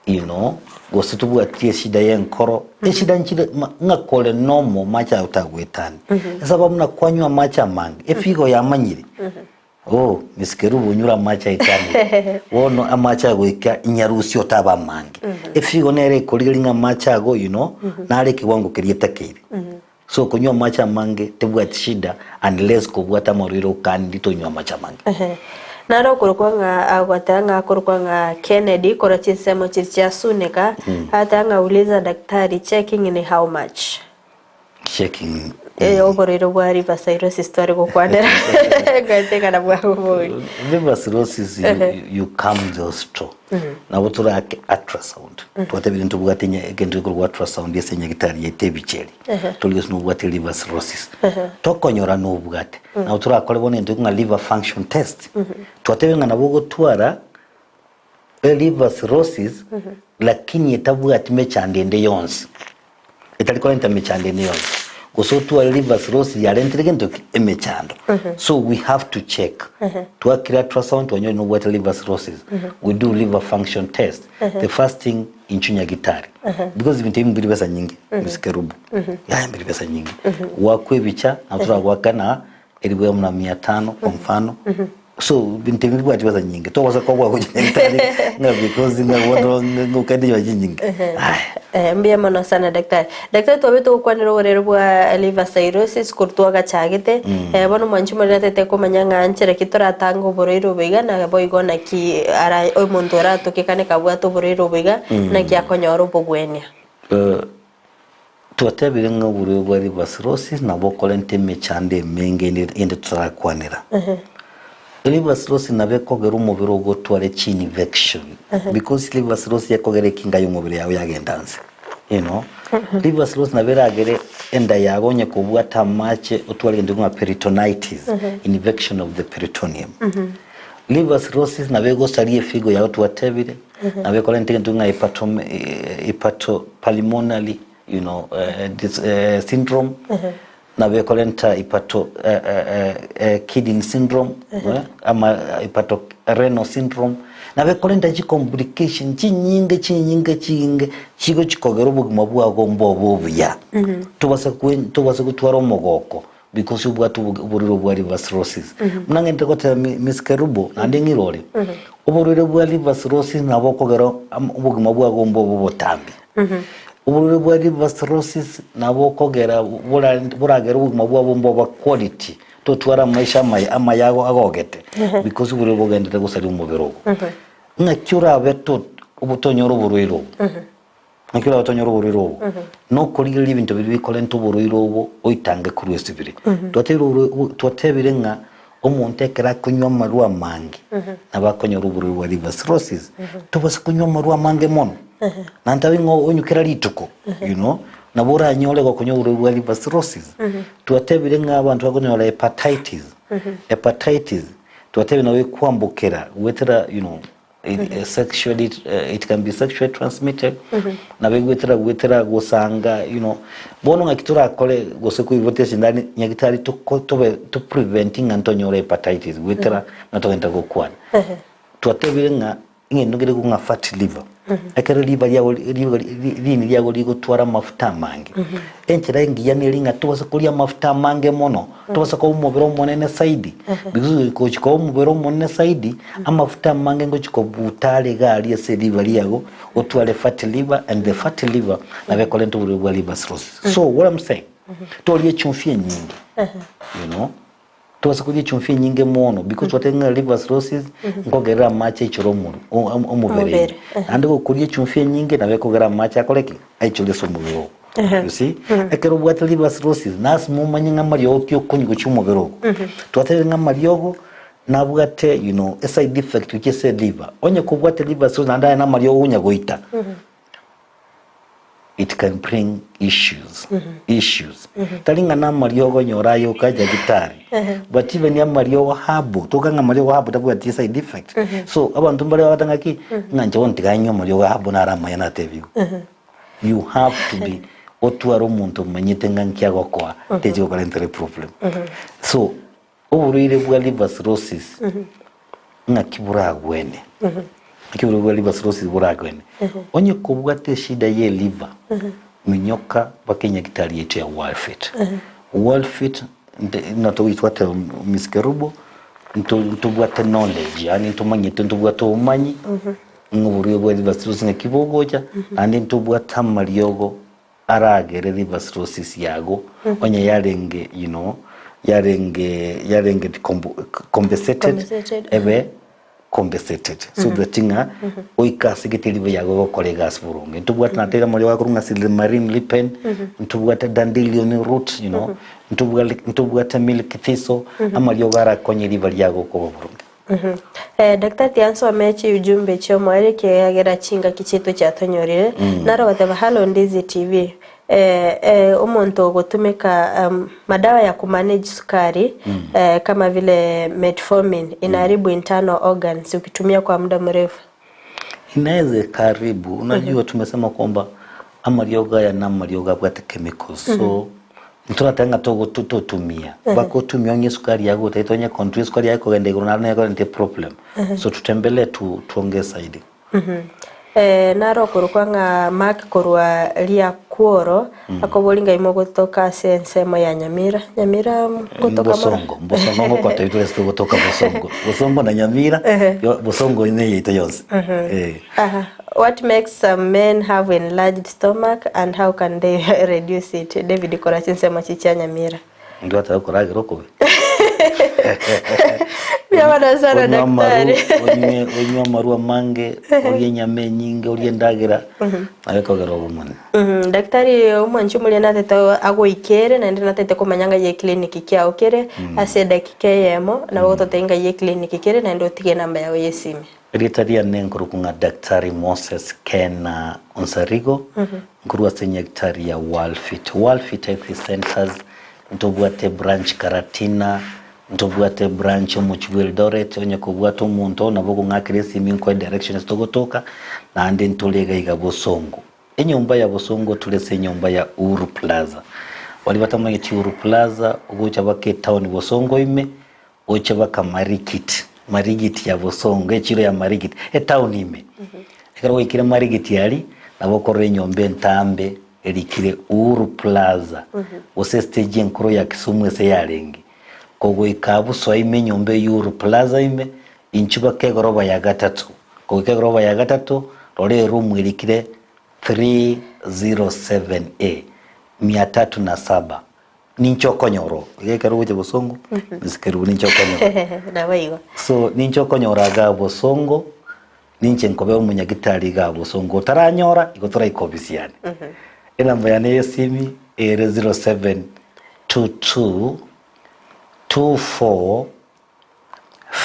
you know gosi tubwati shida yenkoro shida nchide ngakole nomo macha utagwetani sababu na kwanywa macha mangi efigo yamanyire miskeru bunyura macha itani wono amacha goika inyarusi otaba mangi efigo nere koliringa macha go you know nare kiwango kiriyetakire so kunywa macha mange tebwa shida unless kubwata moriro kandi tonywa macha mange
naro kurukwa agwatanga kurukwa Kennedy korachisemo chicha suneka atanga uliza daktari checking in how much
checking
oborero bwa liver cirrhosis twari gukwandera gateka na bwa buri
liver cirrhosis you come the hospital na botura ultrasound twatebire ntubwatenya egende ku ultrasound yesenya gitari yetebicheri toliyo snubwate liver cirrhosis tokonyora nubwate na botura kole bone ndu nga liver function test twatebenga nabo gutwara liver cirrhosis lakini etabwate mechande yonse italiko enta mechande yonse gosotu liver cirrhosis ya rentrigento emechando. So we have to check. To akira ultrasound when you know what liver cirrhosis. We do liver function test. The first thing inchunya gitari. Because even time mbili pesa nyingi, misikerubu. Ya mbili pesa nyingi. Wakwe bicha atura wakana eliwe mna 500 kwa mfano. So bintemili kwa tibaza nyingi. To wasa kwa gitari nga because nga wodo ngukadi wa nyingi.
Mbia mono sana daktari. Daktari tuwabeto kwanero warero bwa liver cirrhosis kurtua gachagete. Bono mwanchuma rete ko manyanga anchere kitora tango boroiro bega na boigo na ki ara omontora tokekane kabwato boroiro bega na ki akonyoro bogwenia.
Tuatebire nga boroiro bwa liver cirrhosis na bokolente mechande menge ende turakwanira. Liver cirrhosis nabe kogera umubiri ugo tware chini infection because liver cirrhosis yakogere kinga y'umubiri yawe yagendanze, you know. Liver cirrhosis nabe ragere enda yagonye kubwata mache utware ndunga peritonitis, infection of the peritoneum. Liver cirrhosis nabe go sariye figo ya twatebire nabe kolente ndunga hepatopulmonary, you know, this syndrome. Na vekolenta ipato kidney syndrome, ama ipato renal syndrome. Na vekolenta ji complication chinyinge chigo chikogera ubugima bwago mbobuya. Tubasa kutwara omogoko because ubwatu uburiro bwa liver cirrhosis. Munangende kota miskerubo nande ngirore. Uburiro bwa liver cirrhosis nabo kogera ubugima bwago mbobutambi. Uburiro bwa liver cirrhosis nabo kogera buragera ubugima bwabo mboba quality to twara maisha amayago agogete because uburiro bwogendera gusari umubiro ngacyura beto ubutonyoro buriro ngacyura ubutonyoro buriro no kuri ibintu biri bikolenta uburiro ubo oitange kuri wesibiri twatebire nga omuntu ekera kunywa marwa mangi nabakonyora uburiro bwa liver cirrhosis tubase kunywa marwa mange mono nantawe ngo onyukira lituko, you know, nabura nyole go kunywa uburiro bwa liver cirrhosis. Twatebire nga abantu bakonyola hepatitis twatebire nawe kwambukira wetera, you know, sexually it can be sexually transmitted. Nabe wetera gusanga, you know, bono ngakitura akole gose kuivotesha ndani nyagitari to preventing antonyola hepatitis wetera natogenda gukwana. Twatebire nga ngendogere kunga fat liver. Akere liver yawo lini yawo ligo twara mafuta mangi. Enchira ngiya nelinga tubasa kulia mafuta mange mono. Tubasa ko umubiro monene saidi. Because ko chiko umubiro monene saidi amafuta mange ngo chiko butale gali ese liver yago otwale fat liver, and the fat liver na be kolento bwa liver cirrhosis. So what I'm saying, toliye chumfie nyingi. You know? Tubasa kulia chumfie nyingi mono because watenga liver cirrhosis ngogera mache ichoro umubiri. Andiko kulia chumfie nyingi na beko gara mache akoleki aichole somubiro. You see? Ekero bwata liver cirrhosis nas mumanye ngamaryo kyo kunyigo chumubiro. Twatele ngamaryo nabwate, you know, a side effect which is liver. Onye kubwate liver cirrhosis nanda na maryo unya goita. It can bring issues. Talinga na maryogo nyorayo kaja gitari. But even ya maryogo habu, tokanga maryogo habu takuwa ti side effect. So abantu mbale watangaki nganje wonti ganyo maryogo habu na rama yana tebiu. You have to be otwaro muntu manyitenga nkyago kwa tejo kalentere problem. So oburire bwa liver cirrhosis ngakibura gwene. Akibura bwa liver cirrhosis buragwene. Onye kubwate shida ye liver minyoka bakenya gitari yetu ya Worldfit. Worldfit natowitwate miskerubo ntubwate knowledge, yani ntumanyite ntubwate umanyi nguburiyo bwa liver cirrhosis ngakibogoja andi ntubwate maryogo aragere liver cirrhosis yago onye yarenge, you know, yarenge compensated ebe compensated. So the tinga oika sigete liver yago kolegas burunge ntubwate natera mali wa kurunga marine lipen ntubwate dandelion root, you know, ntubwate milk thistle amali yogara konye liver yago ko burunge.
Daktari tianso amechi ujumbe cho mwari ke yagera chinga kichito cha tonyorire naro wateba Hello Ndizi TV. Umuntu gutumika madawa ya kumanage sukari kama vile metformin inaharibu internal organs ukitumia kwa muda mrefu.
Inaweza karibu, unajua tumesema kwamba amaryoga ya namaryoga bwate chemicals. So Nturatenga togo tutumia bako tumia onye sukari yako utaitonya control sukari yako gende iguruna yako nte problem so tutembele tuongeze zaidi.
Naro kurukwanga mark kurwa lia kuoro akobolinga imo kutoka sensemo ya Nyamira kutoka
Bosongo moko taitwa sto kutoka Bosongo na Nyamira Bosongo ine yito yose.
What makes some men have enlarged stomach and how can they reduce it? David Korachin sema chicha Nyamira
ndio atakorage roko.
Miyamana sana daktari.
Onywa marua mange, olie nyame nyingi, olie ndagira. Aweko garobo mwana.
Daktari umwanchu muli natete ago ikere na ndi natete kumanyanga ye kliniki kia okere ase dakika yemo na woto tenga ye kliniki kere na ndo tige namba yawe yesime.
Ritaria nenkuru kunga daktari Moses Kena Onsarigo. Nkuru wa daktari ya Worldfit Health Centers. Ntobuate branch Karatina. Ntobuate branch Muchwil Doret onye kubwata umuntu nabo ngakiresi minko directions togotoka na ande ntolega iga Bosongo. Enyumba ya Bosongo tulese nyumba ya Uru Plaza. Wali batamanye ti Uru Plaza ugocha bake town Bosongo ime ocha baka Marigit ya Bosongo echiro ya Marigit town ime. Ekaro ikire Marigit yali nabo korre nyombe ntambe erikire Uru Plaza. Ose stage nkuru ya Kisumu ese yarengi. Kogo ikabu so ime nyombe Uru Plaza ime inchuba kegoroba ya gatatu. Kogo kegoroba ya gatatu role room erikire 307A 307 Ninchokonyoro igekero je Bosongo nisikeru Ninchokonyoro
Ndabaiwa
so Ninchokonyoro aga Bosongo ninche nkobe umunyagitari ga Bosongo taranyora igotora ikobisiane enamba ya nesimi 0722 24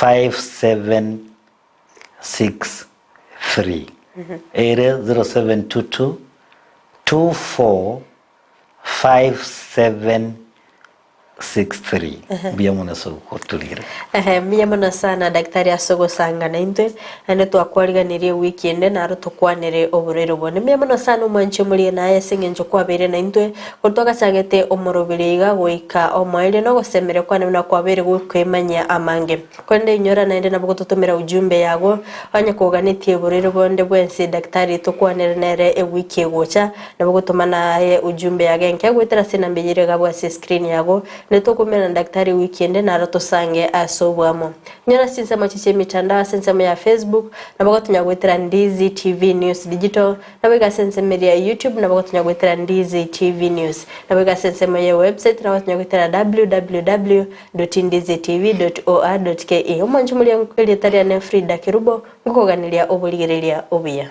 5763 0722 24 5763 biyamona so kotulire
miyamona sana daktari asogo sanga na intwe ane twakwariganirie weekend na ro tukwanire oburero bone miyamona sana umwanche muri na yesinge njo kwabere na intwe kutoka chagete omorobiriga goika omoire no gosemere kwane na kwabere gwemanya amange konde inyora na ende nabo gututumira ujumbe yago anya kuganitie oburero bonde bwense daktari tukwanire nere e wiki gocha nabo gutumana ujumbe yage nke gwetera sina mbejire gabo ase screen yago netokumena daktari weekend na ro tusange asobwamo nyora sinsa machiche mitandao sensa ya Facebook nabo tunyagwetera Ndizi TV News Digital nabo ga sensa ya YouTube nabo tunyagwetera Ndizi TV News nabo ga sensa ya website nabo tunyagwetera www.ndizitv.or.ke omanjumuli yankeli taria ne Frida Kirubo ngokoganilia obuligerelia obuya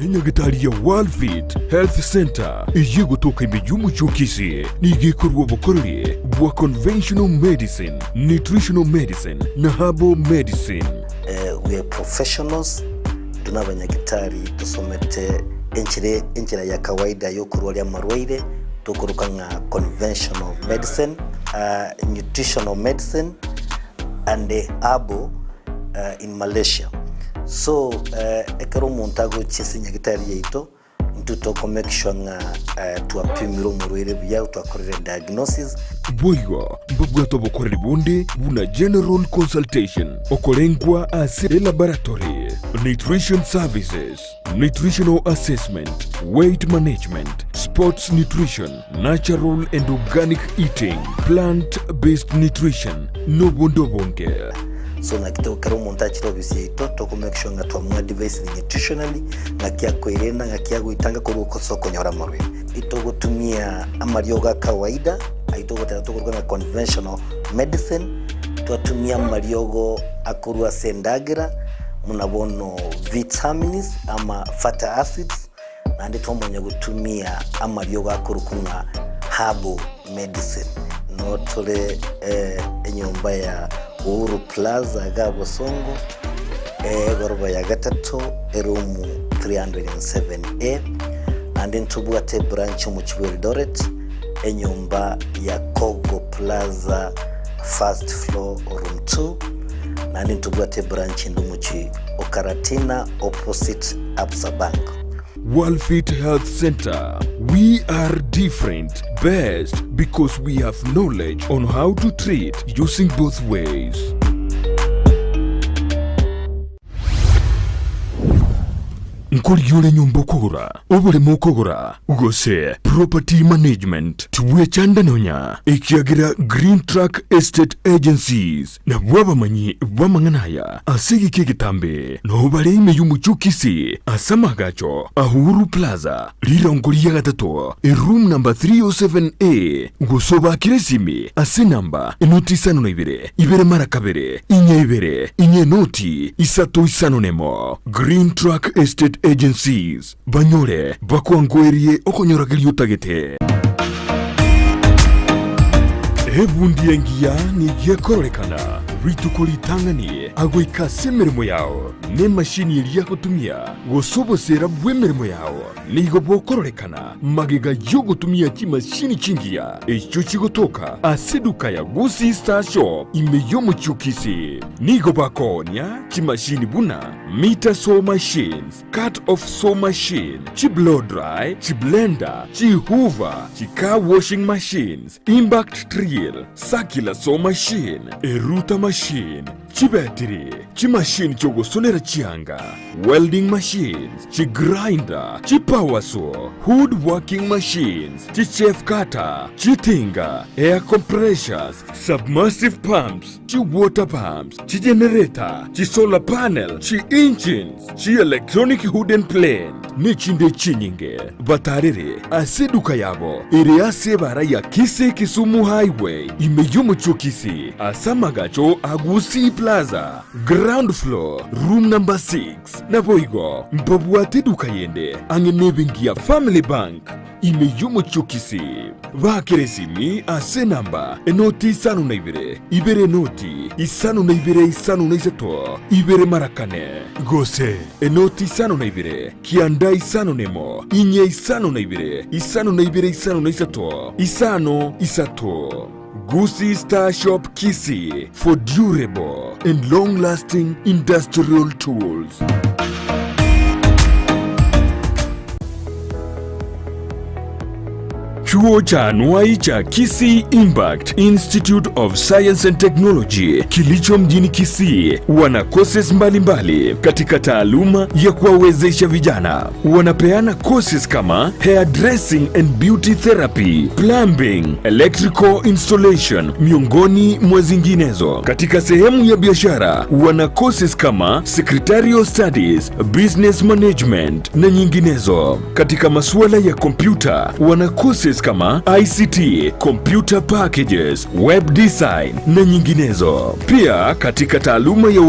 Enyagitari ya Worldfit Health Center iye gutoka imbejumu chokisi nigikorwa bukorere bwa conventional medicine, nutritional medicine na herbal medicine.
We are professionals tunabanyagitari tusomete enchira ya kawaida yo kurwalia marwaire tukuruka nga conventional medicine, nutritional medicine and herbal in Malaysia. So ekero montago chisinya gitari yeito ntutoko make sure nga tuapimiro murwire bya twakorera diagnosis
boywa mbabwato bokorera bonde buna general consultation okolengwa ase laboratory nutrition services nutritional assessment weight management sports nutrition natural and organic eating plant based nutrition no bondo bonke.
So na kitokero montaji to bisi to make sure nga twamwa device nutritionally ngakia kwerenda ngakia guitanga ko soko nyora marwe ito gutumia amarioga kawaida aito gutatukorwa na conventional medicine twatumia mariogo akurwa sendagira munabono vitamins ama fatty acids na ndi twamonya gutumia amarioga akurukunga herbal medicine no tole enyomba ya Uru Plaza ga Bosongo goroba ya gatatu erumu 307A and then tubuate branch Muchwil Doret enyumba ya Kogo Plaza first floor room 2 and then tubuate branch Ndumuchi Okaratina opposite Absa Bank.
Worldfit Health Center. We are different, best because we have knowledge on how to treat using both ways. Nkoliole nyumba okugura obulemu okugura Gusii Property Management tuwechanda nonya ekiagira Green Track Estate Agencies na bwabamanyi bwamanganaya asigi kitambe no balime yumuchukisi asamagacho Ahuru Plaza lirongolia gatatu room number 307A gusoba kiresimi ase namba enoti sano na ibere mara kabere inye noti isato isano nemo Green Track Estate Agencies banyore bakwangwerie okonyoragirio tagete ebundi ngia ni gyekorolekana ritukolitangani agoika semeremo yao ne mashini ya kutumia gosobosera bwemeremo yao nigo bokorolekana magega yo gutumia kimashini chingia echo chigotoka aseduka ya Gusii Star Shop imeyo muchukisi nigo bakonya kimashini buna meter saw machines, cut off saw machine, chi blow dry, chi blender, chi hoover, chi car washing machines, impact drill, circular saw machine, eruta machine, chi battery, chi machine chogosonera chianga, welding machines, chi grinder, chi power saw, wood working machines, chi chef cutter, chi tinga, air compressors, submersive pumps, chi water pumps, chi generator, chi solar panel, chi engines, chi electronic hood and plane, nichinde chinyinge, batarere, aseduka yabo, ere asebara ya Kisii Kisumu Highway, imeyomo chukisi, asamagacho Gusii Plaza, ground floor, room number 6, naboigo, mbabuate duka yende, angenebengia Family Bank, imeyomo chukisi, vakeresimi ase namba, enoti isano na ibere noti, isano na isato, ibere marakane, Gusii, enoti isano na kianda isano nemo, inye isano na isano na isato, isano isato. Gusii Star Shop Kisii for durable and long-lasting industrial tools. Chuo cha anuai cha Kisii Impact Institute of Science and Technology kilicho mjini Kisii wana courses mbalimbali katika taaluma ya kuwawezesha vijana. Wanapeana courses kama hairdressing and beauty therapy, plumbing, electrical installation miongoni mwa zinginezo. Katika sehemu ya biashara wana courses kama secretarial studies, business management na nyinginezo. Katika masuala ya kompyuta wana courses kama ICT, computer packages, web design na nyinginezo. Pia katika taaluma ya